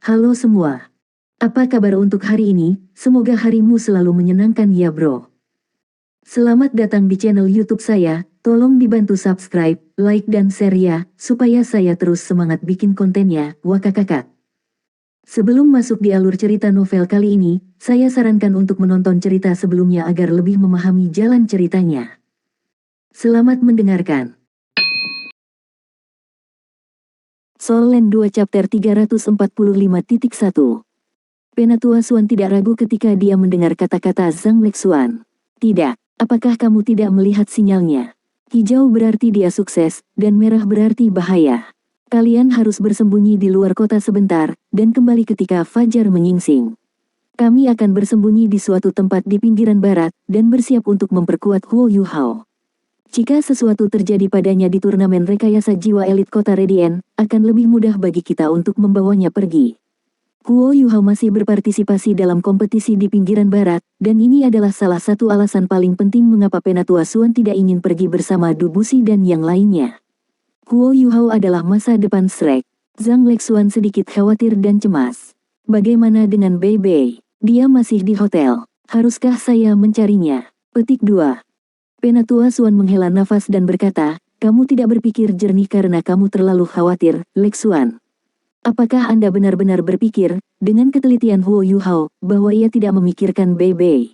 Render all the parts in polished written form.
Halo semua. Apa kabar untuk hari ini? Semoga harimu selalu menyenangkan ya bro. Selamat datang di channel YouTube saya. Tolong dibantu subscribe, like dan share ya, supaya saya terus semangat bikin kontennya. Wakakakak. Sebelum masuk di alur cerita novel kali ini, saya sarankan untuk menonton cerita sebelumnya agar lebih memahami jalan ceritanya. Selamat mendengarkan. Soul Land 2 Chapter 345.1. Penatua Xuan tidak ragu ketika dia mendengar kata-kata Zhang Lexuan. Tidak, apakah kamu tidak melihat sinyalnya? Hijau berarti dia sukses, dan merah berarti bahaya. Kalian harus bersembunyi di luar kota sebentar, dan kembali ketika fajar menyingsing. Kami akan bersembunyi di suatu tempat di pinggiran barat, dan bersiap untuk memperkuat Huo Yuhao. Jika sesuatu terjadi padanya di turnamen rekayasa jiwa elit kota Radiant, akan lebih mudah bagi kita untuk membawanya pergi. Huo Yuhao masih berpartisipasi dalam kompetisi di pinggiran barat, dan ini adalah salah satu alasan paling penting mengapa Penatua Xuan tidak ingin pergi bersama Du Buxi dan yang lainnya. Huo Yuhao adalah masa depan Shrek. Zhang Lexuan sedikit khawatir dan cemas. Bagaimana dengan Bei Bei? Dia masih di hotel. Haruskah saya mencarinya? Petik 2. Penatua Xuan menghela nafas dan berkata, kamu tidak berpikir jernih karena kamu terlalu khawatir, Lexuan. Apakah Anda benar-benar berpikir, dengan ketelitian Huo Yuhao, bahwa ia tidak memikirkan Bei Bei?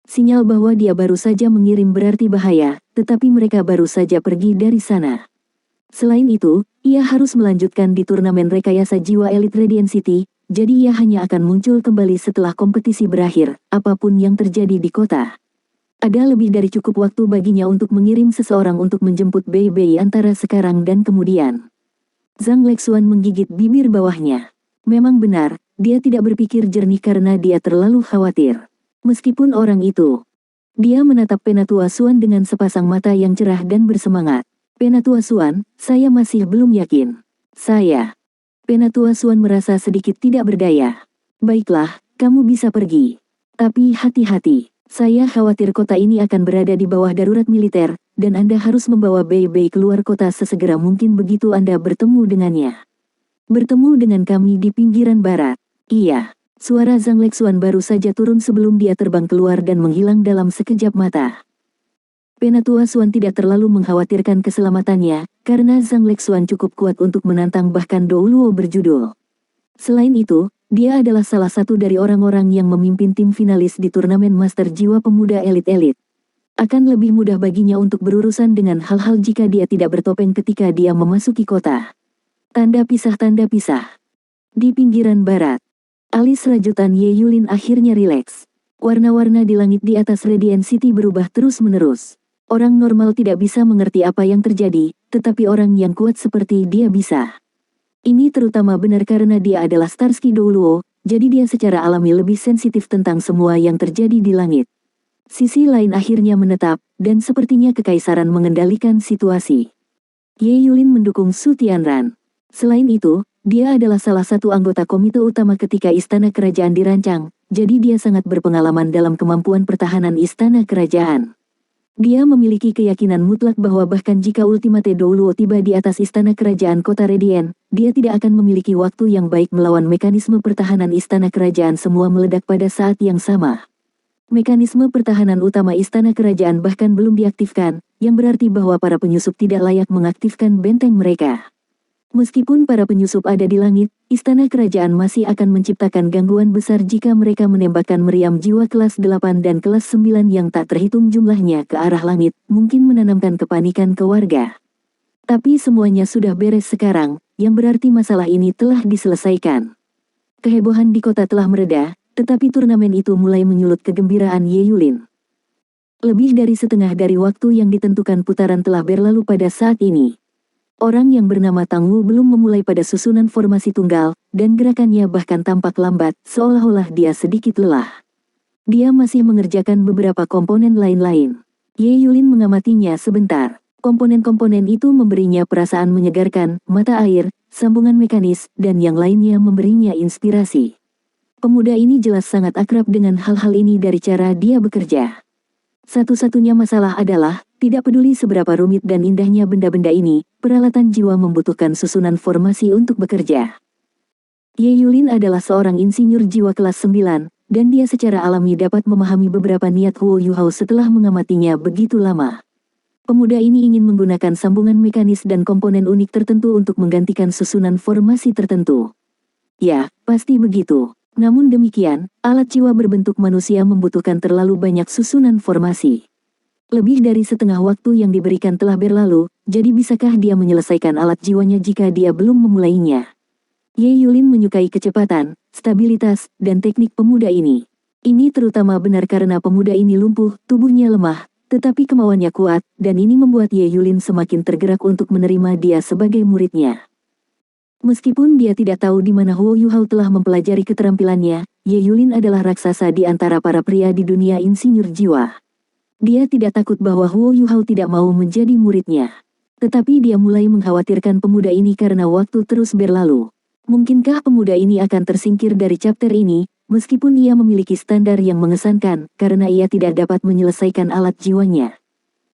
Sinyal bahwa dia baru saja mengirim berarti bahaya, tetapi mereka baru saja pergi dari sana. Selain itu, ia harus melanjutkan di turnamen rekayasa jiwa elit Radiant City, jadi ia hanya akan muncul kembali setelah kompetisi berakhir, apapun yang terjadi di kota. Ada lebih dari cukup waktu baginya untuk mengirim seseorang untuk menjemput Bei Bei antara sekarang dan kemudian. Zhang Lexuan menggigit bibir bawahnya. Memang benar, dia tidak berpikir jernih karena dia terlalu khawatir. Meskipun orang itu. Dia menatap Penatua Xuan dengan sepasang mata yang cerah dan bersemangat. Penatua Xuan, saya masih belum yakin. Saya. Penatua Xuan merasa sedikit tidak berdaya. Baiklah, kamu bisa pergi. Tapi hati-hati. Saya khawatir kota ini akan berada di bawah darurat militer, dan Anda harus membawa Bei Bei keluar kota sesegera mungkin begitu Anda bertemu dengannya. Bertemu dengan kami di pinggiran barat. Iya, suara Zhang Lexuan baru saja turun sebelum dia terbang keluar dan menghilang dalam sekejap mata. Penatua Xuan tidak terlalu mengkhawatirkan keselamatannya, karena Zhang Lexuan cukup kuat untuk menantang bahkan Dou Luo berjudul. Selain itu, dia adalah salah satu dari orang-orang yang memimpin tim finalis di turnamen Master Jiwa Pemuda Elit-Elit. Akan lebih mudah baginya untuk berurusan dengan hal-hal jika dia tidak bertopeng ketika dia memasuki kota. Tanda pisah. Di pinggiran barat, alis rajutan Ye Yulin akhirnya rileks. Warna-warna di langit di atas Radiant City berubah terus-menerus. Orang normal tidak bisa mengerti apa yang terjadi, tetapi orang yang kuat seperti dia bisa. Ini terutama benar karena dia adalah Starsky Dou Luo, jadi dia secara alami lebih sensitif tentang semua yang terjadi di langit. Sisi lain akhirnya menetap, dan sepertinya kekaisaran mengendalikan situasi. Ye Yulin mendukung Su Tianran. Selain itu, dia adalah salah satu anggota komite utama ketika istana kerajaan dirancang, jadi dia sangat berpengalaman dalam kemampuan pertahanan istana kerajaan. Dia memiliki keyakinan mutlak bahwa bahkan jika Ultimate Dou Luo tiba di atas istana kerajaan kota Radiant, dia tidak akan memiliki waktu yang baik melawan mekanisme pertahanan istana kerajaan semua meledak pada saat yang sama. Mekanisme pertahanan utama istana kerajaan bahkan belum diaktifkan, yang berarti bahwa para penyusup tidak layak mengaktifkan benteng mereka. Meskipun para penyusup ada di langit, istana kerajaan masih akan menciptakan gangguan besar jika mereka menembakkan meriam jiwa kelas 8 dan kelas 9 yang tak terhitung jumlahnya ke arah langit, mungkin menanamkan kepanikan ke warga. Tapi semuanya sudah beres sekarang, yang berarti masalah ini telah diselesaikan. Kehebohan di kota telah mereda, tetapi turnamen itu mulai menyulut kegembiraan Ye Yulin. Lebih dari setengah dari waktu yang ditentukan putaran telah berlalu pada saat ini. Orang yang bernama Tang Wu belum memulai pada susunan formasi tunggal, dan gerakannya bahkan tampak lambat, seolah-olah dia sedikit lelah. Dia masih mengerjakan beberapa komponen lain-lain. Ye Yulin mengamatinya sebentar. Komponen-komponen itu memberinya perasaan menyegarkan, mata air, sambungan mekanis, dan yang lainnya memberinya inspirasi. Pemuda ini jelas sangat akrab dengan hal-hal ini dari cara dia bekerja. Satu-satunya masalah adalah, tidak peduli seberapa rumit dan indahnya benda-benda ini, peralatan jiwa membutuhkan susunan formasi untuk bekerja. Ye Yulin adalah seorang insinyur jiwa kelas 9, dan dia secara alami dapat memahami beberapa niat Huo Yuhao setelah mengamatinya begitu lama. Pemuda ini ingin menggunakan sambungan mekanis dan komponen unik tertentu untuk menggantikan susunan formasi tertentu. Ya, pasti begitu. Namun demikian, alat jiwa berbentuk manusia membutuhkan terlalu banyak susunan formasi. Lebih dari setengah waktu yang diberikan telah berlalu, jadi bisakah dia menyelesaikan alat jiwanya jika dia belum memulainya? Ye Yulin menyukai kecepatan, stabilitas, dan teknik pemuda ini. Ini terutama benar karena pemuda ini lumpuh, tubuhnya lemah, tetapi kemauannya kuat, dan ini membuat Ye Yulin semakin tergerak untuk menerima dia sebagai muridnya. Meskipun dia tidak tahu di mana Huo Yuhao telah mempelajari keterampilannya, Ye Yulin adalah raksasa di antara para pria di dunia insinyur jiwa. Dia tidak takut bahwa Huo Yuhao tidak mau menjadi muridnya. Tetapi dia mulai mengkhawatirkan pemuda ini karena waktu terus berlalu. Mungkinkah pemuda ini akan tersingkir dari chapter ini, meskipun ia memiliki standar yang mengesankan, karena ia tidak dapat menyelesaikan alat jiwanya.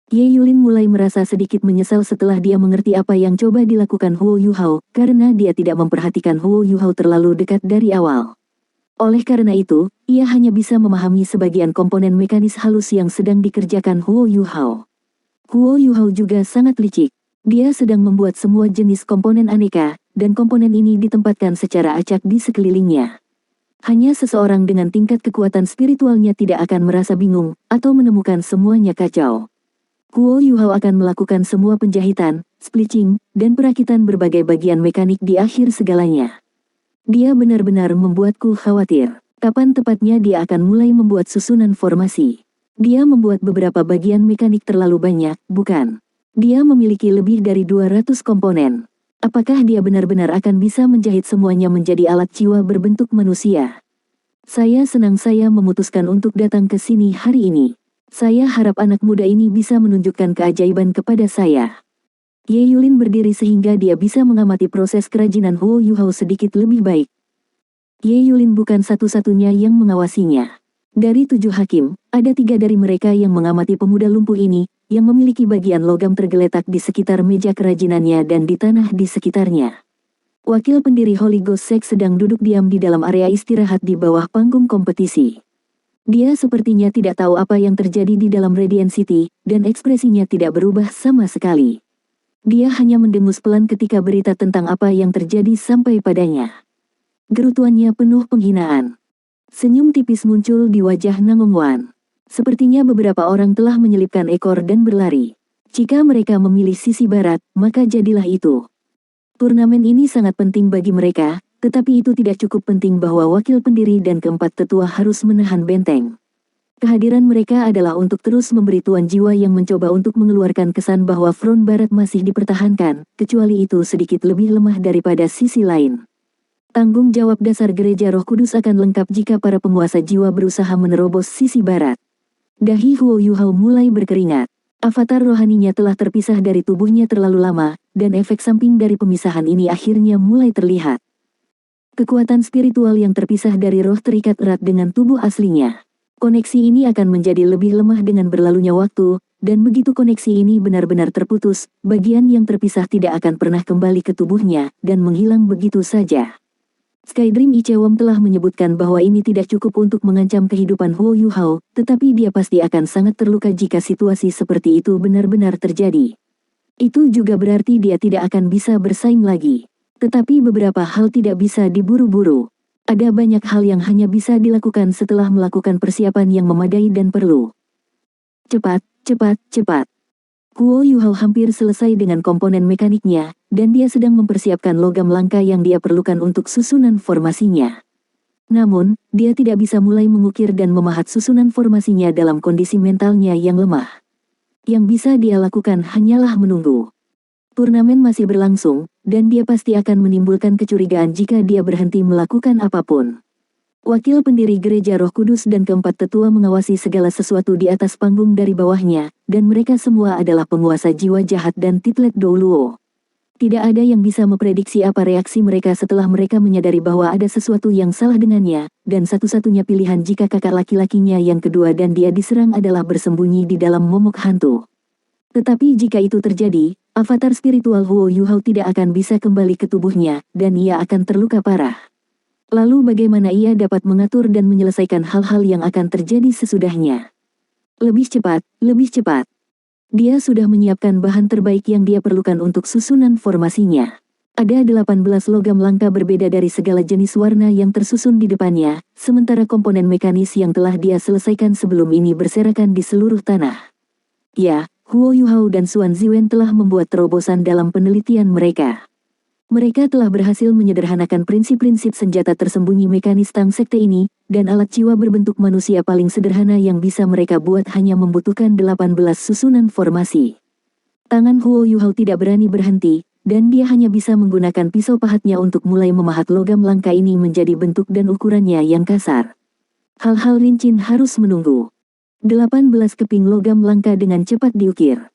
Ye Yulin mulai merasa sedikit menyesal setelah dia mengerti apa yang coba dilakukan Huo Yuhao, karena dia tidak memperhatikan Huo Yuhao terlalu dekat dari awal. Oleh karena itu, ia hanya bisa memahami sebagian komponen mekanis halus yang sedang dikerjakan Huo Yuhao. Huo Yuhao juga sangat licik. Dia sedang membuat semua jenis komponen aneka, dan komponen ini ditempatkan secara acak di sekelilingnya. Hanya seseorang dengan tingkat kekuatan spiritualnya tidak akan merasa bingung, atau menemukan semuanya kacau. Huo Yuhao akan melakukan semua penjahitan, splitting, dan perakitan berbagai bagian mekanik di akhir segalanya. Dia benar-benar membuatku khawatir. Kapan tepatnya dia akan mulai membuat susunan formasi? Dia membuat beberapa bagian mekanik terlalu banyak, bukan? Dia memiliki lebih dari 200 komponen. Apakah dia benar-benar akan bisa menjahit semuanya menjadi alat jiwa berbentuk manusia? Saya senang saya memutuskan untuk datang ke sini hari ini. Saya harap anak muda ini bisa menunjukkan keajaiban kepada saya. Ye Yulin berdiri sehingga dia bisa mengamati proses kerajinan Huo Yuhao sedikit lebih baik. Ye Yulin bukan satu-satunya yang mengawasinya. Dari 7 hakim, ada 3 dari mereka yang mengamati pemuda lumpuh ini, yang memiliki bagian logam tergeletak di sekitar meja kerajinannya dan di tanah di sekitarnya. Wakil pendiri Holy Ghost Sect sedang duduk diam di dalam area istirahat di bawah panggung kompetisi. Dia sepertinya tidak tahu apa yang terjadi di dalam Radiant City, dan ekspresinya tidak berubah sama sekali. Dia hanya mendengus pelan ketika berita tentang apa yang terjadi sampai padanya. Gerutuannya penuh penghinaan. Senyum tipis muncul di wajah Nangong Wan. Sepertinya beberapa orang telah menyelipkan ekor dan berlari. Jika mereka memilih sisi barat, maka jadilah itu. Turnamen ini sangat penting bagi mereka, tetapi itu tidak cukup penting bahwa wakil pendiri dan keempat tetua harus menahan benteng. Kehadiran mereka adalah untuk terus memberi tuan jiwa yang mencoba untuk mengeluarkan kesan bahwa front barat masih dipertahankan, kecuali itu sedikit lebih lemah daripada sisi lain. Tanggung jawab dasar Gereja Roh Kudus akan lengkap jika para penguasa jiwa berusaha menerobos sisi barat. Dahi Huo Yuhao mulai berkeringat. Avatar rohaninya telah terpisah dari tubuhnya terlalu lama, dan efek samping dari pemisahan ini akhirnya mulai terlihat. Kekuatan spiritual yang terpisah dari roh terikat erat dengan tubuh aslinya. Koneksi ini akan menjadi lebih lemah dengan berlalunya waktu, dan begitu koneksi ini benar-benar terputus, bagian yang terpisah tidak akan pernah kembali ke tubuhnya, dan menghilang begitu saja. Skydream Ichewom telah menyebutkan bahwa ini tidak cukup untuk mengancam kehidupan Huo Yuhao, tetapi dia pasti akan sangat terluka jika situasi seperti itu benar-benar terjadi. Itu juga berarti dia tidak akan bisa bersaing lagi. Tetapi beberapa hal tidak bisa diburu-buru. Ada banyak hal yang hanya bisa dilakukan setelah melakukan persiapan yang memadai dan perlu. Cepat, cepat, cepat. Huo Yuhao hampir selesai dengan komponen mekaniknya, dan dia sedang mempersiapkan logam langka yang dia perlukan untuk susunan formasinya. Namun, dia tidak bisa mulai mengukir dan memahat susunan formasinya dalam kondisi mentalnya yang lemah. Yang bisa dia lakukan hanyalah menunggu. Turnamen masih berlangsung, dan dia pasti akan menimbulkan kecurigaan jika dia berhenti melakukan apapun. Wakil pendiri Gereja Roh Kudus dan keempat tetua mengawasi segala sesuatu di atas panggung dari bawahnya, dan mereka semua adalah penguasa jiwa jahat dan Titlet Douluo. Tidak ada yang bisa memprediksi apa reaksi mereka setelah mereka menyadari bahwa ada sesuatu yang salah dengannya, dan satu-satunya pilihan jika kakak laki-lakinya yang kedua dan dia diserang adalah bersembunyi di dalam momok hantu. Tetapi jika itu terjadi, avatar spiritual Huo Yuhao tidak akan bisa kembali ke tubuhnya, dan ia akan terluka parah. Lalu bagaimana ia dapat mengatur dan menyelesaikan hal-hal yang akan terjadi sesudahnya? Lebih cepat, lebih cepat. Dia sudah menyiapkan bahan terbaik yang dia perlukan untuk susunan formasinya. Ada 18 logam langka berbeda dari segala jenis warna yang tersusun di depannya, sementara komponen mekanis yang telah dia selesaikan sebelum ini berserakan di seluruh tanah. Ya, Huo Yuhao dan Xuan Ziwen telah membuat terobosan dalam penelitian mereka. Mereka telah berhasil menyederhanakan prinsip-prinsip senjata tersembunyi mekanis Tang Sekte ini, dan alat jiwa berbentuk manusia paling sederhana yang bisa mereka buat hanya membutuhkan 18 susunan formasi. Tangan Huo Yuhao tidak berani berhenti, dan dia hanya bisa menggunakan pisau pahatnya untuk mulai memahat logam langka ini menjadi bentuk dan ukurannya yang kasar. Hal-hal rinci harus menunggu. 18 keping logam langka dengan cepat diukir.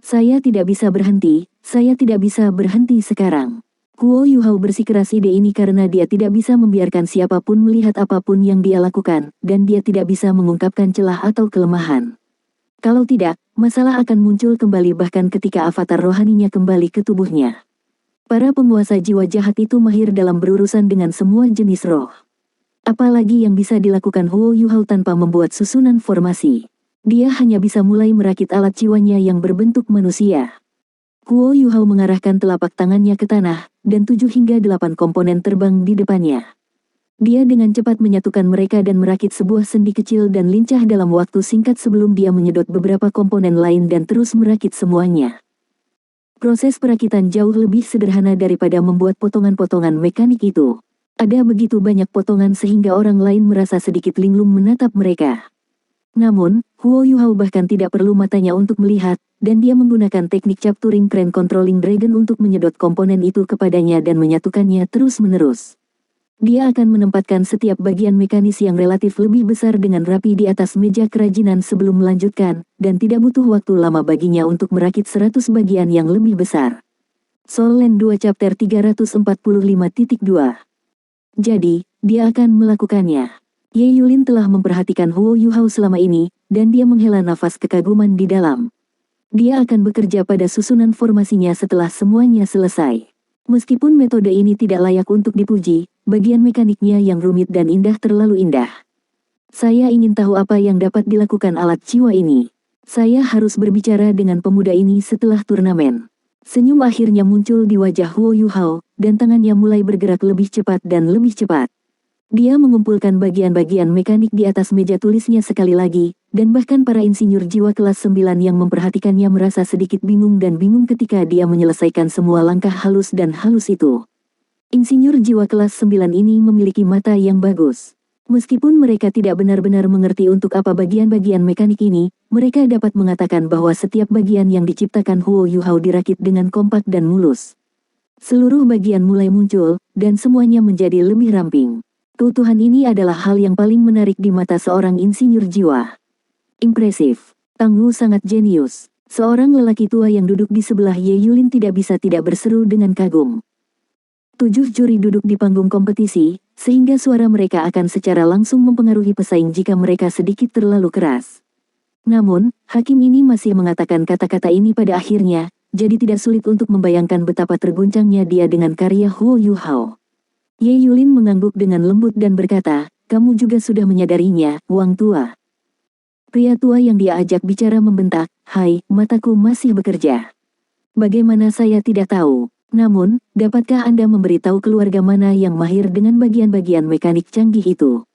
Saya tidak bisa berhenti, saya tidak bisa berhenti sekarang. Huo Yuhao bersikeras ide ini karena dia tidak bisa membiarkan siapapun melihat apapun yang dia lakukan, dan dia tidak bisa mengungkapkan celah atau kelemahan. Kalau tidak, masalah akan muncul kembali bahkan ketika avatar rohaninya kembali ke tubuhnya. Para penguasa jiwa jahat itu mahir dalam berurusan dengan semua jenis roh. Apalagi yang bisa dilakukan Huo Yuhao tanpa membuat susunan formasi. Dia hanya bisa mulai merakit alat jiwanya yang berbentuk manusia. Huo Yuhao mengarahkan telapak tangannya ke tanah, dan 7 hingga 8 komponen terbang di depannya. Dia dengan cepat menyatukan mereka dan merakit sebuah sendi kecil dan lincah dalam waktu singkat sebelum dia menyedot beberapa komponen lain dan terus merakit semuanya. Proses perakitan jauh lebih sederhana daripada membuat potongan-potongan mekanik itu. Ada begitu banyak potongan sehingga orang lain merasa sedikit linglung menatap mereka. Namun, Huo Yuhao bahkan tidak perlu matanya untuk melihat, dan dia menggunakan teknik capturing crane controlling dragon untuk menyedot komponen itu kepadanya dan menyatukannya terus-menerus. Dia akan menempatkan setiap bagian mekanis yang relatif lebih besar dengan rapi di atas meja kerajinan sebelum melanjutkan, dan tidak butuh waktu lama baginya untuk merakit 100 bagian yang lebih besar. Soul Land 2 Chapter 345.2. Jadi, dia akan melakukannya. Ye Yulin telah memperhatikan Huo Yuhao selama ini, dan dia menghela nafas kekaguman di dalam. Dia akan bekerja pada susunan formasinya setelah semuanya selesai. Meskipun metode ini tidak layak untuk dipuji, bagian mekaniknya yang rumit dan indah terlalu indah. Saya ingin tahu apa yang dapat dilakukan alat jiwa ini. Saya harus berbicara dengan pemuda ini setelah turnamen. Senyum akhirnya muncul di wajah Huo Yuhao, dan tangannya mulai bergerak lebih cepat dan lebih cepat. Dia mengumpulkan bagian-bagian mekanik di atas meja tulisnya sekali lagi, dan bahkan para insinyur jiwa kelas 9 yang memperhatikannya merasa sedikit bingung ketika dia menyelesaikan semua langkah halus dan halus itu. Insinyur jiwa kelas 9 ini memiliki mata yang bagus. Meskipun mereka tidak benar-benar mengerti untuk apa bagian-bagian mekanik ini, mereka dapat mengatakan bahwa setiap bagian yang diciptakan Huo Yuhao dirakit dengan kompak dan mulus. Seluruh bagian mulai muncul, dan semuanya menjadi lebih ramping. Keutuhan ini adalah hal yang paling menarik di mata seorang insinyur jiwa. Impresif. Tang Wu sangat jenius. Seorang lelaki tua yang duduk di sebelah Ye Yulin tidak bisa tidak berseru dengan kagum. 7 juri duduk di panggung kompetisi, sehingga suara mereka akan secara langsung mempengaruhi pesaing jika mereka sedikit terlalu keras. Namun, hakim ini masih mengatakan kata-kata ini pada akhirnya, jadi tidak sulit untuk membayangkan betapa terguncangnya dia dengan karya Huo Yuhao. Ye Yulin mengangguk dengan lembut dan berkata, "Kamu juga sudah menyadarinya, Wang Tua." Pria tua yang dia ajak bicara membentak, "Hai, mataku masih bekerja. Bagaimana saya tidak tahu? Namun, dapatkah Anda memberitahu keluarga mana yang mahir dengan bagian-bagian mekanik canggih itu?"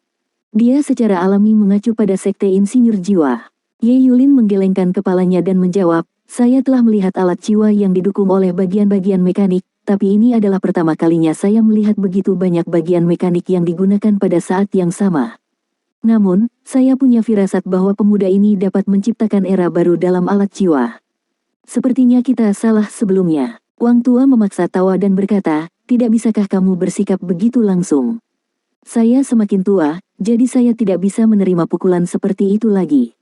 Dia secara alami mengacu pada sekte insinyur jiwa. Ye Yulin menggelengkan kepalanya dan menjawab, "Saya telah melihat alat jiwa yang didukung oleh bagian-bagian mekanik, tapi ini adalah pertama kalinya saya melihat begitu banyak bagian mekanik yang digunakan pada saat yang sama. Namun, saya punya firasat bahwa pemuda ini dapat menciptakan era baru dalam alat jiwa. Sepertinya kita salah sebelumnya." Wang Tua memaksa tawa dan berkata, "Tidak bisakah kamu bersikap begitu langsung? Saya semakin tua, jadi saya tidak bisa menerima pukulan seperti itu lagi.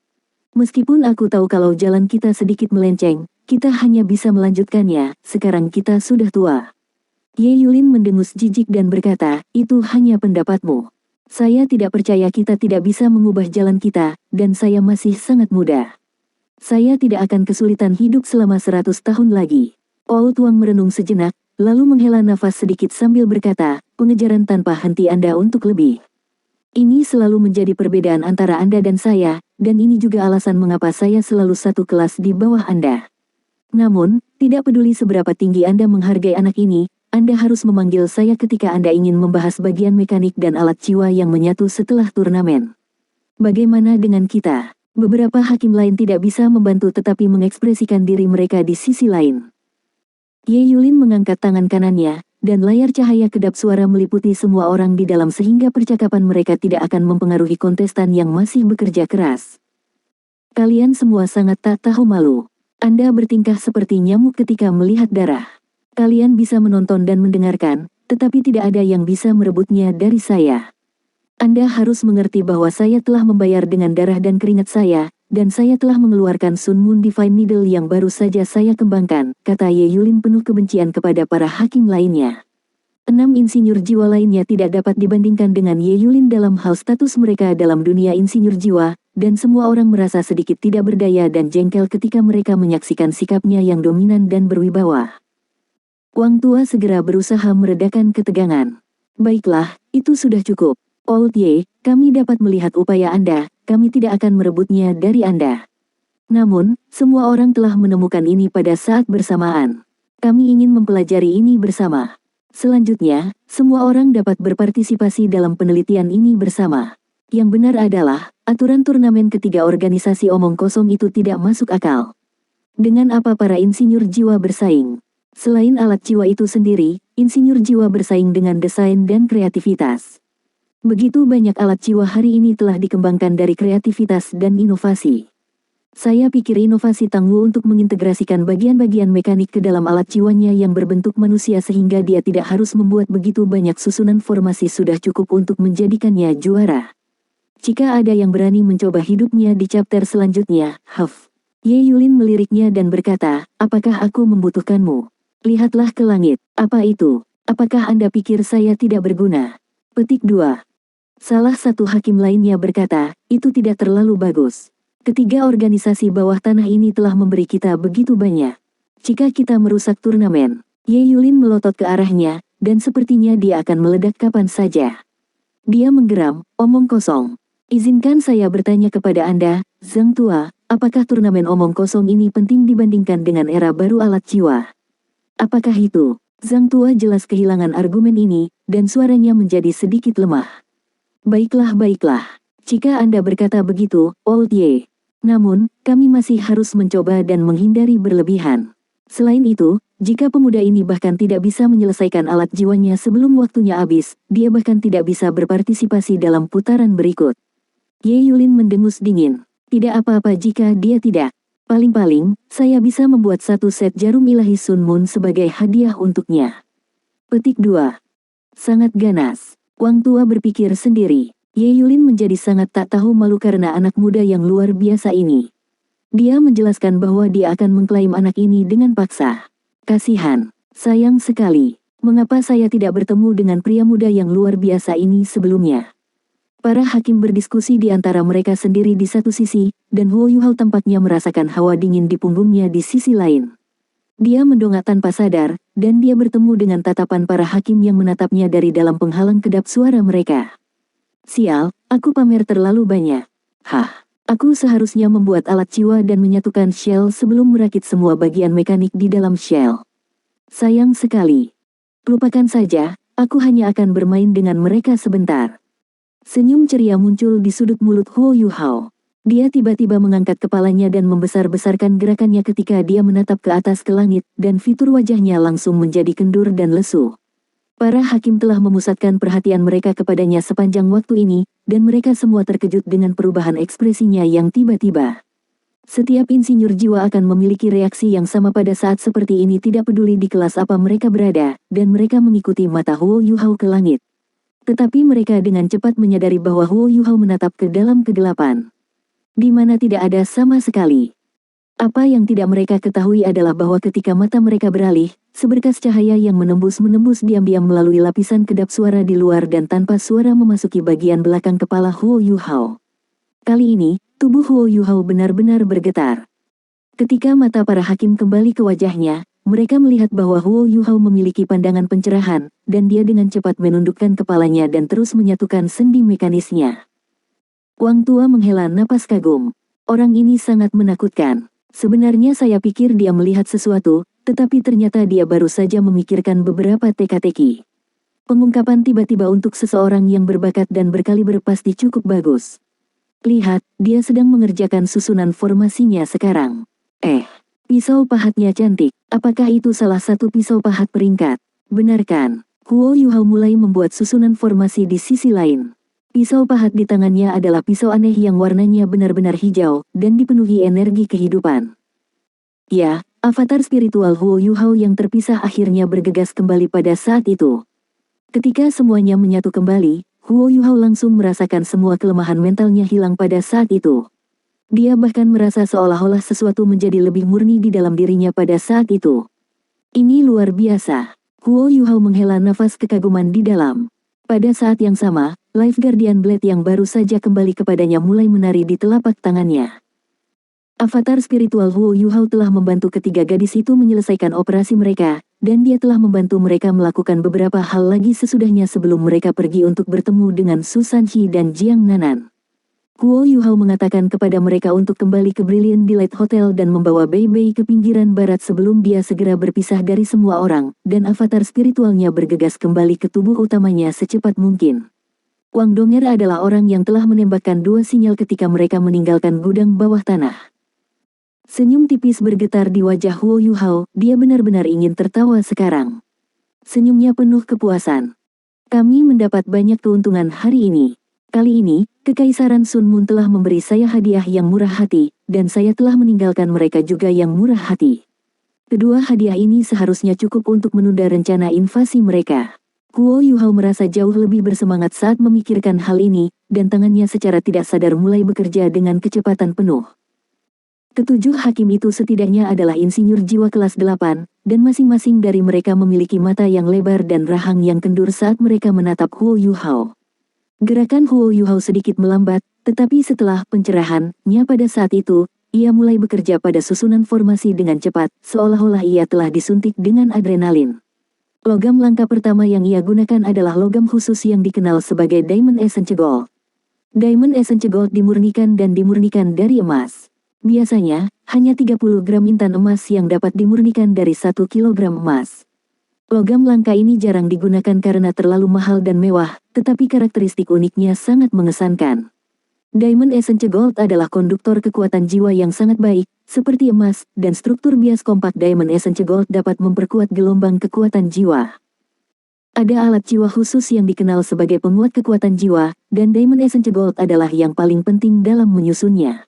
Meskipun aku tahu kalau jalan kita sedikit melenceng, kita hanya bisa melanjutkannya, sekarang kita sudah tua." Ye Yulin mendengus jijik dan berkata, "Itu hanya pendapatmu. Saya tidak percaya kita tidak bisa mengubah jalan kita, dan saya masih sangat muda. Saya tidak akan kesulitan hidup selama 100 tahun lagi." Old Wang merenung sejenak, lalu menghela nafas sedikit sambil berkata, pengejaran tanpa henti Anda untuk lebih. Ini selalu menjadi perbedaan antara Anda dan saya, dan ini juga alasan mengapa saya selalu satu kelas di bawah Anda. Namun, tidak peduli seberapa tinggi Anda menghargai anak ini, Anda harus memanggil saya ketika Anda ingin membahas bagian mekanik dan alat jiwa yang menyatu setelah turnamen. Bagaimana dengan kita? Beberapa hakim lain tidak bisa membantu tetapi mengekspresikan diri mereka di sisi lain. Ye Yulin mengangkat tangan kanannya, dan layar cahaya kedap suara meliputi semua orang di dalam sehingga percakapan mereka tidak akan mempengaruhi kontestan yang masih bekerja keras. Kalian semua sangat tak tahu malu. Anda bertingkah seperti nyamuk ketika melihat darah. Kalian bisa menonton dan mendengarkan, tetapi tidak ada yang bisa merebutnya dari saya. Anda harus mengerti bahwa saya telah membayar dengan darah dan keringat saya, dan saya telah mengeluarkan Sun Moon Divine Needle yang baru saja saya kembangkan, kata Ye Yulin penuh kebencian kepada para hakim lainnya. 6 insinyur jiwa lainnya tidak dapat dibandingkan dengan Ye Yulin dalam hal status mereka dalam dunia insinyur jiwa, dan semua orang merasa sedikit tidak berdaya dan jengkel ketika mereka menyaksikan sikapnya yang dominan dan berwibawa. Wang Tua segera berusaha meredakan ketegangan. Baiklah, itu sudah cukup. Old Ye, kami dapat melihat upaya Anda, kami tidak akan merebutnya dari Anda. Namun, semua orang telah menemukan ini pada saat bersamaan. Kami ingin mempelajari ini bersama. Selanjutnya, semua orang dapat berpartisipasi dalam penelitian ini bersama. Yang benar adalah, aturan turnamen ketiga organisasi omong kosong itu tidak masuk akal. Dengan apa para insinyur jiwa bersaing? Selain alat jiwa itu sendiri, insinyur jiwa bersaing dengan desain dan kreativitas. Begitu banyak alat jiwa hari ini telah dikembangkan dari kreativitas dan inovasi. Saya pikir inovasi Tangwu untuk mengintegrasikan bagian-bagian mekanik ke dalam alat jiwanya yang berbentuk manusia sehingga dia tidak harus membuat begitu banyak susunan formasi sudah cukup untuk menjadikannya juara. Jika ada yang berani mencoba hidupnya di chapter selanjutnya, Huff. Ye Yulin meliriknya dan berkata, apakah aku membutuhkanmu? Lihatlah ke langit, apa itu? Apakah Anda pikir saya tidak berguna? Petik 2. Salah satu hakim lainnya berkata, itu tidak terlalu bagus. Ketiga organisasi bawah tanah ini telah memberi kita begitu banyak. Jika kita merusak turnamen, Ye Yulin melotot ke arahnya, dan sepertinya dia akan meledak kapan saja. Dia menggeram, omong kosong. Izinkan saya bertanya kepada Anda, Zhang Tua, apakah turnamen omong kosong ini penting dibandingkan dengan era baru alat jiwa? Apakah itu? Zhang Tua jelas kehilangan argumen ini, dan suaranya menjadi sedikit lemah. Baiklah. Jika Anda berkata begitu, Old Ye. Namun, kami masih harus mencoba dan menghindari berlebihan. Selain itu, jika pemuda ini bahkan tidak bisa menyelesaikan alat jiwanya sebelum waktunya habis, dia bahkan tidak bisa berpartisipasi dalam putaran berikut. Ye Yulin mendengus dingin. Tidak apa-apa jika dia tidak. Paling-paling, saya bisa membuat satu set jarum ilahi Sun Moon sebagai hadiah untuknya. Petik 2. Sangat ganas. Wang Tua berpikir sendiri. Ye Yulin menjadi sangat tak tahu malu karena anak muda yang luar biasa ini. Dia menjelaskan bahwa dia akan mengklaim anak ini dengan paksa. Kasihan. Sayang sekali. Mengapa saya tidak bertemu dengan pria muda yang luar biasa ini sebelumnya? Para hakim berdiskusi di antara mereka sendiri di satu sisi, dan Huo Yuhao tampaknya merasakan hawa dingin di punggungnya di sisi lain. Dia mendongak tanpa sadar, dan dia bertemu dengan tatapan para hakim yang menatapnya dari dalam penghalang kedap suara mereka. Sial, aku pamer terlalu banyak. Aku seharusnya membuat alat jiwa dan menyatukan shell sebelum merakit semua bagian mekanik di dalam shell. Sayang sekali. Lupakan saja, aku hanya akan bermain dengan mereka sebentar. Senyum ceria muncul di sudut mulut Huo Yuhao. Dia tiba-tiba mengangkat kepalanya dan membesar-besarkan gerakannya ketika dia menatap ke atas ke langit, dan fitur wajahnya langsung menjadi kendur dan lesu. Para hakim telah memusatkan perhatian mereka kepadanya sepanjang waktu ini, dan mereka semua terkejut dengan perubahan ekspresinya yang tiba-tiba. Setiap insinyur jiwa akan memiliki reaksi yang sama pada saat seperti ini tidak peduli di kelas apa mereka berada, dan mereka mengikuti mata Huo Yuhao ke langit. Tetapi mereka dengan cepat menyadari bahwa Huo Yuhao menatap ke dalam kegelapan, di mana tidak ada sama sekali. Apa yang tidak mereka ketahui adalah bahwa ketika mata mereka beralih, seberkas cahaya yang menembus diam-diam melalui lapisan kedap suara di luar dan tanpa suara memasuki bagian belakang kepala Huo Yuhao. Kali ini, tubuh Huo Yuhao benar-benar bergetar. Ketika mata para hakim kembali ke wajahnya, mereka melihat bahwa Huo Yuhao memiliki pandangan pencerahan, dan dia dengan cepat menundukkan kepalanya dan terus menyatukan sendi mekanisnya. Wang Tua menghela napas kagum. Orang ini sangat menakutkan. Sebenarnya saya pikir dia melihat sesuatu, tetapi ternyata dia baru saja memikirkan beberapa teka-teki. Pengungkapan tiba-tiba untuk seseorang yang berbakat dan berkaliber pasti cukup bagus. Lihat, dia sedang mengerjakan susunan formasinya sekarang. Pisau pahatnya cantik. Apakah itu salah satu pisau pahat peringkat? Benar kan? Huo Yuhao mulai membuat susunan formasi di sisi lain. Pisau pahat di tangannya adalah pisau aneh yang warnanya benar-benar hijau, dan dipenuhi energi kehidupan. Ya, avatar spiritual Huo Yuhao yang terpisah akhirnya bergegas kembali pada saat itu. Ketika semuanya menyatu kembali, Huo Yuhao langsung merasakan semua kelemahan mentalnya hilang pada saat itu. Dia bahkan merasa seolah-olah sesuatu menjadi lebih murni di dalam dirinya pada saat itu. Ini luar biasa. Huo Yuhao menghela nafas kekaguman di dalam. Pada saat yang sama, Life Guardian Blade yang baru saja kembali kepadanya mulai menari di telapak tangannya. Avatar spiritual Huo Yuhao telah membantu ketiga gadis itu menyelesaikan operasi mereka, dan dia telah membantu mereka melakukan beberapa hal lagi sesudahnya sebelum mereka pergi untuk bertemu dengan Su Sanqi dan Jiang Nanan. Huo Yuhao mengatakan kepada mereka untuk kembali ke Brilliant Delight Hotel dan membawa Bei Bei ke pinggiran barat sebelum dia segera berpisah dari semua orang, dan avatar spiritualnya bergegas kembali ke tubuh utamanya secepat mungkin. Wang Donger adalah orang yang telah menembakkan 2 sinyal ketika mereka meninggalkan gudang bawah tanah. Senyum tipis bergetar di wajah Huo Yuhao, dia benar-benar ingin tertawa sekarang. Senyumnya penuh kepuasan. Kami mendapat banyak keuntungan hari ini. Kali ini, Kekaisaran Sun Moon telah memberi saya hadiah yang murah hati, dan saya telah meninggalkan mereka juga yang murah hati. Kedua hadiah ini seharusnya cukup untuk menunda rencana invasi mereka. Huo Yuhao merasa jauh lebih bersemangat saat memikirkan hal ini, dan tangannya secara tidak sadar mulai bekerja dengan kecepatan penuh. Ketujuh hakim itu setidaknya adalah insinyur jiwa kelas 8, dan masing-masing dari mereka memiliki mata yang lebar dan rahang yang kendur saat mereka menatap Huo Yuhao. Gerakan Huo Yuhao sedikit melambat, tetapi setelah pencerahannya pada saat itu, ia mulai bekerja pada susunan formasi dengan cepat, seolah-olah ia telah disuntik dengan adrenalin. Logam langka pertama yang ia gunakan adalah logam khusus yang dikenal sebagai Diamond Essence Gold. Diamond Essence Gold dimurnikan dari emas. Biasanya, hanya 30 gram intan emas yang dapat dimurnikan dari 1 kilogram emas. Logam langka ini jarang digunakan karena terlalu mahal dan mewah, tetapi karakteristik uniknya sangat mengesankan. Diamond Essence Gold adalah konduktor kekuatan jiwa yang sangat baik, seperti emas, dan struktur bias kompak Diamond Essence Gold dapat memperkuat gelombang kekuatan jiwa. Ada alat jiwa khusus yang dikenal sebagai penguat kekuatan jiwa, dan Diamond Essence Gold adalah yang paling penting dalam menyusunnya.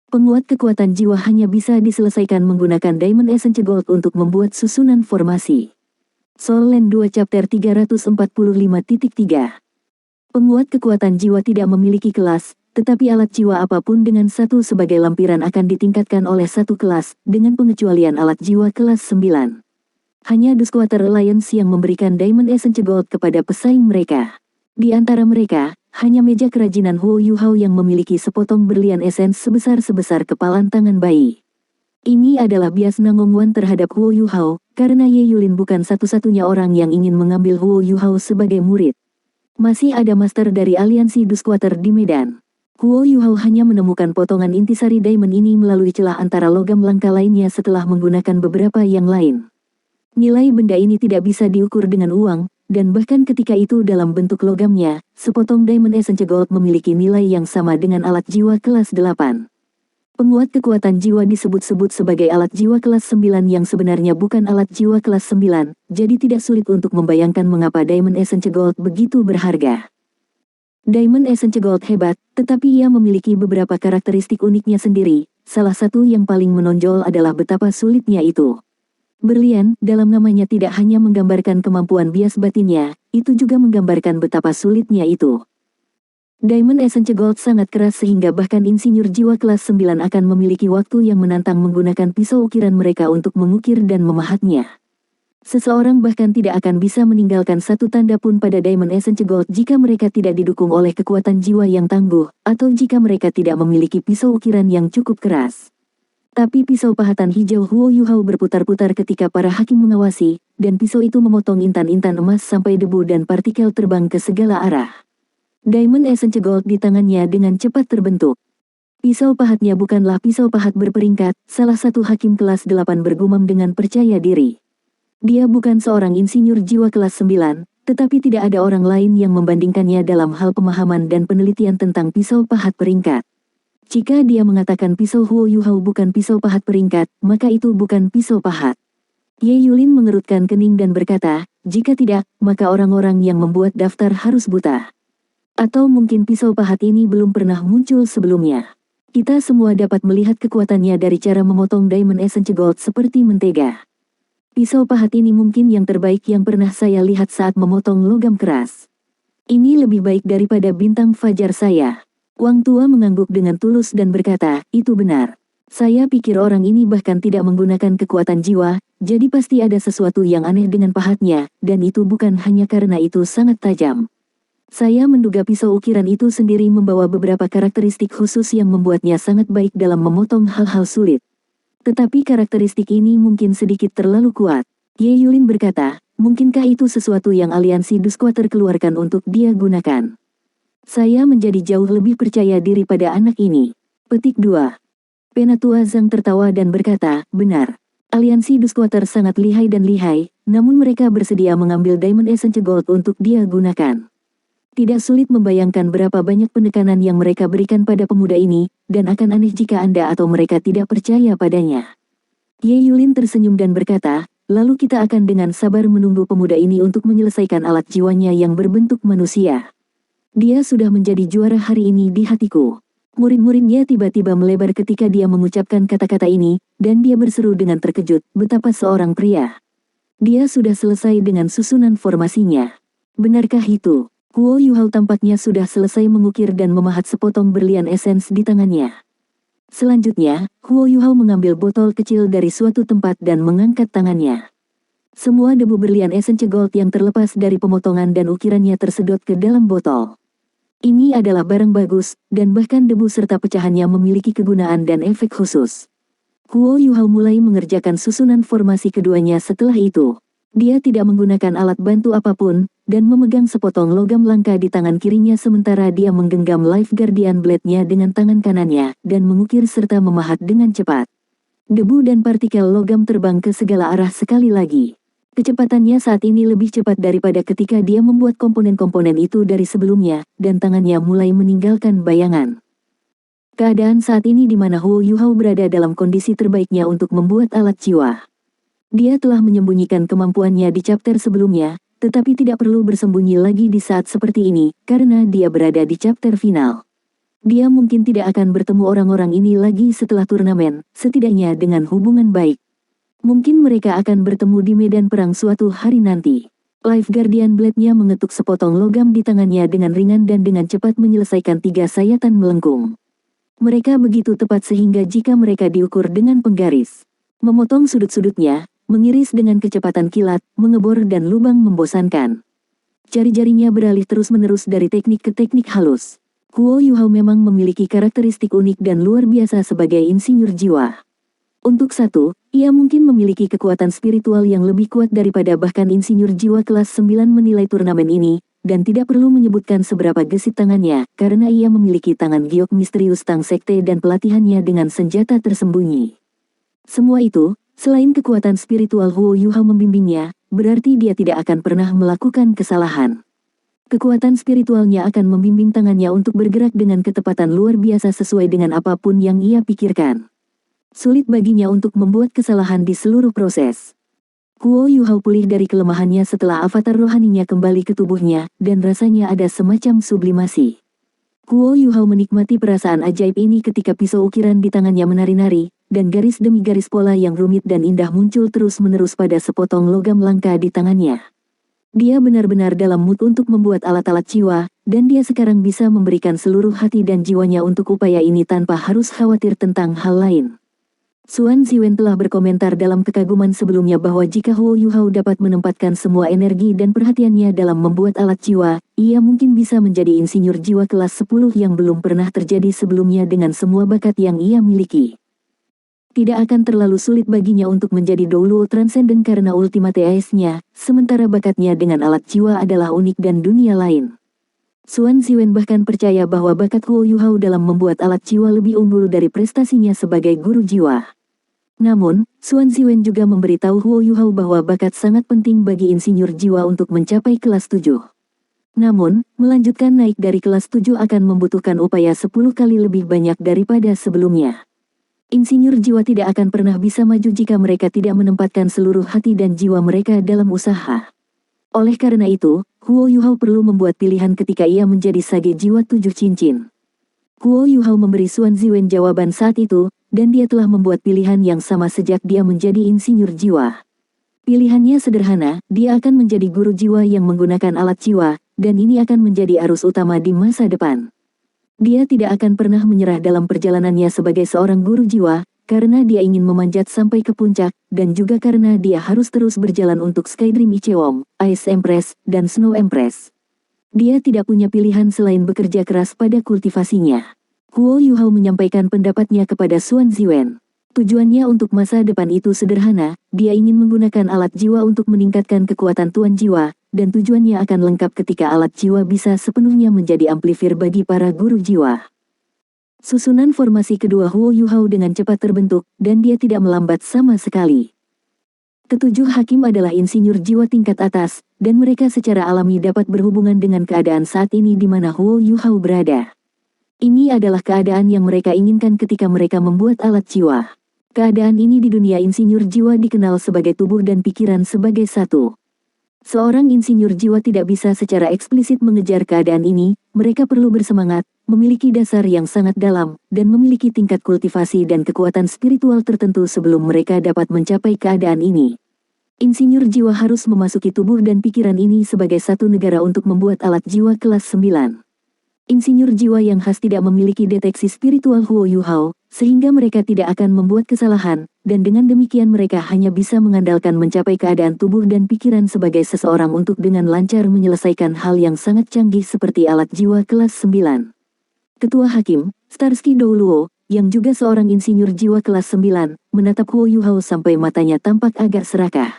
Penguat kekuatan jiwa hanya bisa diselesaikan menggunakan Diamond Essence Gold untuk membuat susunan formasi. Soul Land 2 Chapter 345.3. Penguat kekuatan jiwa tidak memiliki kelas, tetapi alat jiwa apapun dengan satu sebagai lampiran akan ditingkatkan oleh satu kelas, dengan pengecualian alat jiwa kelas 9. Hanya Dusquater Alliance yang memberikan Diamond Essence Gold kepada pesaing mereka. Di antara mereka, hanya meja kerajinan Huo Yuhao yang memiliki sepotong berlian essence sebesar kepalan tangan bayi. Ini adalah bias Nangongwan terhadap Huo Yuhao, karena Ye Yulin bukan satu-satunya orang yang ingin mengambil Huo Yuhao sebagai murid. Masih ada master dari aliansi Dusquater di Medan. Huo Yuhao hanya menemukan potongan intisari diamond ini melalui celah antara logam langka lainnya setelah menggunakan beberapa yang lain. Nilai benda ini tidak bisa diukur dengan uang, dan bahkan ketika itu dalam bentuk logamnya, sepotong Diamond Essence Gold memiliki nilai yang sama dengan alat jiwa kelas 8. Penguat kekuatan jiwa disebut-sebut sebagai alat jiwa kelas 9 yang sebenarnya bukan alat jiwa kelas 9, jadi tidak sulit untuk membayangkan mengapa Diamond Essence Gold begitu berharga. Diamond Essence Gold hebat, tetapi ia memiliki beberapa karakteristik uniknya sendiri, salah satu yang paling menonjol adalah betapa sulitnya itu. Berlian, dalam namanya tidak hanya menggambarkan kemampuan bias batinnya, itu juga menggambarkan betapa sulitnya itu. Diamond Essence Gold sangat keras sehingga bahkan insinyur jiwa kelas 9 akan memiliki waktu yang menantang menggunakan pisau ukiran mereka untuk mengukir dan memahatnya. Seseorang bahkan tidak akan bisa meninggalkan satu tanda pun pada Diamond Essence Gold jika mereka tidak didukung oleh kekuatan jiwa yang tangguh, atau jika mereka tidak memiliki pisau ukiran yang cukup keras. Tapi pisau pahatan hijau Huo Yuhao berputar-putar ketika para hakim mengawasi, dan pisau itu memotong intan-intan emas sampai debu dan partikel terbang ke segala arah. Diamond Essence Gold di tangannya dengan cepat terbentuk. Pisau pahatnya bukanlah pisau pahat berperingkat, salah satu hakim kelas 8 bergumam dengan percaya diri. Dia bukan seorang insinyur jiwa kelas 9, tetapi tidak ada orang lain yang membandingkannya dalam hal pemahaman dan penelitian tentang pisau pahat peringkat. Jika dia mengatakan pisau Huo Yuhao bukan pisau pahat peringkat, maka itu bukan pisau pahat. Ye Yulin mengerutkan kening dan berkata, jika tidak, maka orang-orang yang membuat daftar harus buta. Atau mungkin pisau pahat ini belum pernah muncul sebelumnya. Kita semua dapat melihat kekuatannya dari cara memotong Diamond Essence Gold seperti mentega. Pisau pahat ini mungkin yang terbaik yang pernah saya lihat saat memotong logam keras. Ini lebih baik daripada bintang fajar saya. Wang Tua mengangguk dengan tulus dan berkata, itu benar. Saya pikir orang ini bahkan tidak menggunakan kekuatan jiwa, jadi pasti ada sesuatu yang aneh dengan pahatnya, dan itu bukan hanya karena itu sangat tajam. Saya menduga pisau ukiran itu sendiri membawa beberapa karakteristik khusus yang membuatnya sangat baik dalam memotong hal-hal sulit. Tetapi karakteristik ini mungkin sedikit terlalu kuat. Ye Yulin berkata, mungkinkah itu sesuatu yang aliansi Dusquater keluarkan untuk dia gunakan? Saya menjadi jauh lebih percaya diri pada anak ini. Petik 2. Penatua Zhang tertawa dan berkata, benar. Aliansi Dusquater sangat lihai dan lihai, namun mereka bersedia mengambil Diamond Essence Gold untuk dia gunakan. Tidak sulit membayangkan berapa banyak penekanan yang mereka berikan pada pemuda ini, dan akan aneh jika Anda atau mereka tidak percaya padanya. Ye Yulin tersenyum dan berkata, lalu kita akan dengan sabar menunggu pemuda ini untuk menyelesaikan alat jiwanya yang berbentuk manusia. Dia sudah menjadi juara hari ini di hatiku. Murid-muridnya tiba-tiba melebar ketika dia mengucapkan kata-kata ini, dan dia berseru dengan terkejut, betapa seorang pria. Dia sudah selesai dengan susunan formasinya. Benarkah itu? Huo Yuhao tampaknya sudah selesai mengukir dan memahat sepotong berlian esens di tangannya. Selanjutnya, Huo Yuhao mengambil botol kecil dari suatu tempat dan mengangkat tangannya. Semua debu berlian essence gold yang terlepas dari pemotongan dan ukirannya tersedot ke dalam botol. Ini adalah barang bagus, dan bahkan debu serta pecahannya memiliki kegunaan dan efek khusus. Huo Yuhao mulai mengerjakan susunan formasi keduanya setelah itu. Dia tidak menggunakan alat bantu apapun, dan memegang sepotong logam langka di tangan kirinya sementara dia menggenggam Life Guardian Blade-nya dengan tangan kanannya, dan mengukir serta memahat dengan cepat. Debu dan partikel logam terbang ke segala arah sekali lagi. Kecepatannya saat ini lebih cepat daripada ketika dia membuat komponen-komponen itu dari sebelumnya, dan tangannya mulai meninggalkan bayangan. Keadaan saat ini di mana Huo Yuhao berada dalam kondisi terbaiknya untuk membuat alat jiwa. Dia telah menyembunyikan kemampuannya di chapter sebelumnya, tetapi tidak perlu bersembunyi lagi di saat seperti ini, karena dia berada di chapter final. Dia mungkin tidak akan bertemu orang-orang ini lagi setelah turnamen, setidaknya dengan hubungan baik. Mungkin mereka akan bertemu di medan perang suatu hari nanti. Life Guardian Blade-nya mengetuk sepotong logam di tangannya dengan ringan dan dengan cepat menyelesaikan 3 sayatan melengkung. Mereka begitu tepat sehingga jika mereka diukur dengan penggaris, memotong sudut-sudutnya, mengiris dengan kecepatan kilat, mengebor dan lubang membosankan. Jari-jarinya beralih terus-menerus dari teknik ke teknik halus. Huo Yuhao memang memiliki karakteristik unik dan luar biasa sebagai insinyur jiwa. Untuk satu, ia mungkin memiliki kekuatan spiritual yang lebih kuat daripada bahkan insinyur jiwa kelas 9 menilai turnamen ini, dan tidak perlu menyebutkan seberapa gesit tangannya, karena ia memiliki tangan giok misterius Tang Sekte dan pelatihannya dengan senjata tersembunyi. Semua itu, selain kekuatan spiritual Huo Yuhao membimbingnya, berarti dia tidak akan pernah melakukan kesalahan. Kekuatan spiritualnya akan membimbing tangannya untuk bergerak dengan ketepatan luar biasa sesuai dengan apapun yang ia pikirkan. Sulit baginya untuk membuat kesalahan di seluruh proses. Huo Yuhao pulih dari kelemahannya setelah avatar rohaninya kembali ke tubuhnya, dan rasanya ada semacam sublimasi. Huo Yuhao menikmati perasaan ajaib ini ketika pisau ukiran di tangannya menari-nari, dan garis demi garis pola yang rumit dan indah muncul terus-menerus pada sepotong logam langka di tangannya. Dia benar-benar dalam mood untuk membuat alat-alat jiwa, dan dia sekarang bisa memberikan seluruh hati dan jiwanya untuk upaya ini tanpa harus khawatir tentang hal lain. Xuan Ziwen telah berkomentar dalam kekaguman sebelumnya bahwa jika Huo Yuhao dapat menempatkan semua energi dan perhatiannya dalam membuat alat jiwa, ia mungkin bisa menjadi insinyur jiwa kelas 10 yang belum pernah terjadi sebelumnya dengan semua bakat yang ia miliki. Tidak akan terlalu sulit baginya untuk menjadi Douluo Transcendent karena Ultimate Ace-nya, sementara bakatnya dengan alat jiwa adalah unik dan dunia lain. Xuan Ziwen bahkan percaya bahwa bakat Huo Yuhao dalam membuat alat jiwa lebih unggul dari prestasinya sebagai guru jiwa. Namun, Xuan Ziwen juga memberitahu Huo Yuhao bahwa bakat sangat penting bagi insinyur jiwa untuk mencapai kelas 7. Namun, melanjutkan naik dari kelas 7 akan membutuhkan upaya 10 kali lebih banyak daripada sebelumnya. Insinyur jiwa tidak akan pernah bisa maju jika mereka tidak menempatkan seluruh hati dan jiwa mereka dalam usaha. Oleh karena itu, Huo Yuhao perlu membuat pilihan ketika ia menjadi sage jiwa 7 cincin. Huo Yuhao memberi Xuan Ziwen jawaban saat itu, dan dia telah membuat pilihan yang sama sejak dia menjadi insinyur jiwa. Pilihannya sederhana, dia akan menjadi guru jiwa yang menggunakan alat jiwa, dan ini akan menjadi arus utama di masa depan. Dia tidak akan pernah menyerah dalam perjalanannya sebagai seorang guru jiwa, karena dia ingin memanjat sampai ke puncak, dan juga karena dia harus terus berjalan untuk Skydream Ichewon, Ice Empress, dan Snow Empress. Dia tidak punya pilihan selain bekerja keras pada kultivasinya. Huo Yuhao menyampaikan pendapatnya kepada Xuan Ziwen. Tujuannya untuk masa depan itu sederhana, dia ingin menggunakan alat jiwa untuk meningkatkan kekuatan tuan jiwa, dan tujuannya akan lengkap ketika alat jiwa bisa sepenuhnya menjadi amplifier bagi para guru jiwa. Susunan formasi kedua Huo Yuhao dengan cepat terbentuk, dan dia tidak melambat sama sekali. Ketujuh hakim adalah insinyur jiwa tingkat atas, dan mereka secara alami dapat berhubungan dengan keadaan saat ini di mana Huo Yuhao berada. Ini adalah keadaan yang mereka inginkan ketika mereka membuat alat jiwa. Keadaan ini di dunia insinyur jiwa dikenal sebagai tubuh dan pikiran sebagai satu. Seorang insinyur jiwa tidak bisa secara eksplisit mengejar keadaan ini, mereka perlu bersemangat, memiliki dasar yang sangat dalam, dan memiliki tingkat kultivasi dan kekuatan spiritual tertentu sebelum mereka dapat mencapai keadaan ini. Insinyur jiwa harus memasuki tubuh dan pikiran ini sebagai satu negara untuk membuat alat jiwa kelas 9. Insinyur jiwa yang khas tidak memiliki deteksi spiritual Huo Yuhao, sehingga mereka tidak akan membuat kesalahan, dan dengan demikian mereka hanya bisa mengandalkan mencapai keadaan tubuh dan pikiran sebagai seseorang untuk dengan lancar menyelesaikan hal yang sangat canggih seperti alat jiwa kelas 9. Ketua Hakim, Starsky Douluo, yang juga seorang insinyur jiwa kelas 9, menatap Huo Yuhao sampai matanya tampak agak serakah.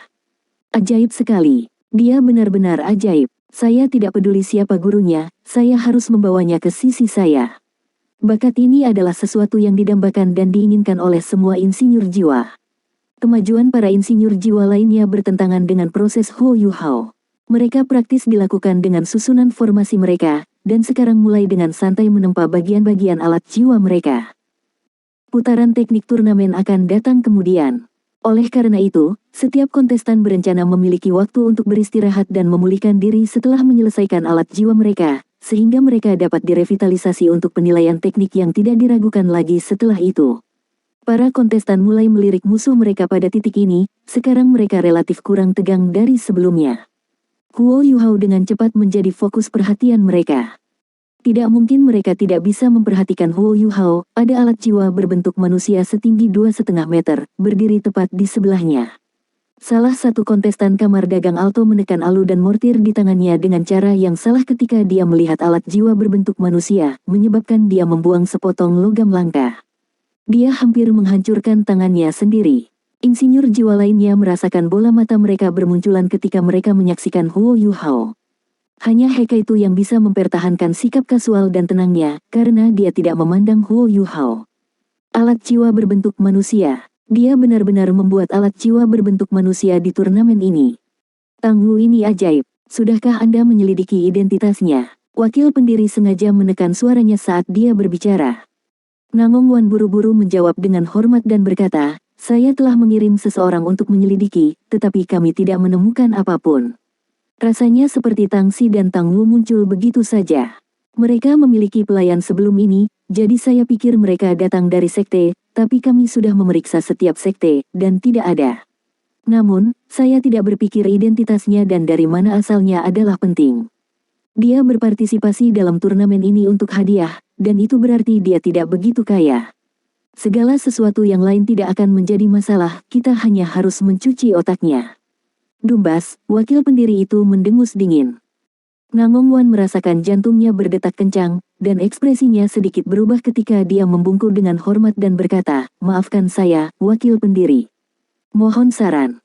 Ajaib sekali. Dia benar-benar ajaib. Saya tidak peduli siapa gurunya, saya harus membawanya ke sisi saya. Bakat ini adalah sesuatu yang didambakan dan diinginkan oleh semua insinyur jiwa. Kemajuan para insinyur jiwa lainnya bertentangan dengan proses Huo Yuhao. Mereka praktis dilakukan dengan susunan formasi mereka, dan sekarang mulai dengan santai menempa bagian-bagian alat jiwa mereka. Putaran teknik turnamen akan datang kemudian. Oleh karena itu, setiap kontestan berencana memiliki waktu untuk beristirahat dan memulihkan diri setelah menyelesaikan alat jiwa mereka, sehingga mereka dapat direvitalisasi untuk penilaian teknik yang tidak diragukan lagi setelah itu. Para kontestan mulai melirik musuh mereka pada titik ini, sekarang mereka relatif kurang tegang dari sebelumnya. Huo Yuhao dengan cepat menjadi fokus perhatian mereka. Tidak mungkin mereka tidak bisa memperhatikan Huo Yuhao, ada alat jiwa berbentuk manusia setinggi 2,5 meter, berdiri tepat di sebelahnya. Salah satu kontestan kamar dagang alto menekan alu dan mortir di tangannya dengan cara yang salah ketika dia melihat alat jiwa berbentuk manusia, menyebabkan dia membuang sepotong logam langka. Dia hampir menghancurkan tangannya sendiri. Insinyur jiwa lainnya merasakan bola mata mereka bermunculan ketika mereka menyaksikan Huo Yuhao. Hanya Hekaitu yang bisa mempertahankan sikap kasual dan tenangnya, karena dia tidak memandang Huo Yuhao. Alat jiwa berbentuk manusia. Dia benar-benar membuat alat jiwa berbentuk manusia di turnamen ini. Tang Wu ini ajaib. Sudahkah Anda menyelidiki identitasnya? Wakil pendiri sengaja menekan suaranya saat dia berbicara. Nangong Wan buru-buru menjawab dengan hormat dan berkata, "Saya telah mengirim seseorang untuk menyelidiki, tetapi kami tidak menemukan apapun." Rasanya seperti Tang Si dan Tang Wu muncul begitu saja. Mereka memiliki pelayan sebelum ini, jadi saya pikir mereka datang dari sekte, tapi kami sudah memeriksa setiap sekte, dan tidak ada. Namun, saya tidak berpikir identitasnya dan dari mana asalnya adalah penting. Dia berpartisipasi dalam turnamen ini untuk hadiah, dan itu berarti dia tidak begitu kaya. Segala sesuatu yang lain tidak akan menjadi masalah, kita hanya harus mencuci otaknya. Dumbas, wakil pendiri itu mendengus dingin. Nangong Wan merasakan jantungnya berdetak kencang, dan ekspresinya sedikit berubah ketika dia membungkuk dengan hormat dan berkata, "Maafkan saya, wakil pendiri. Mohon saran."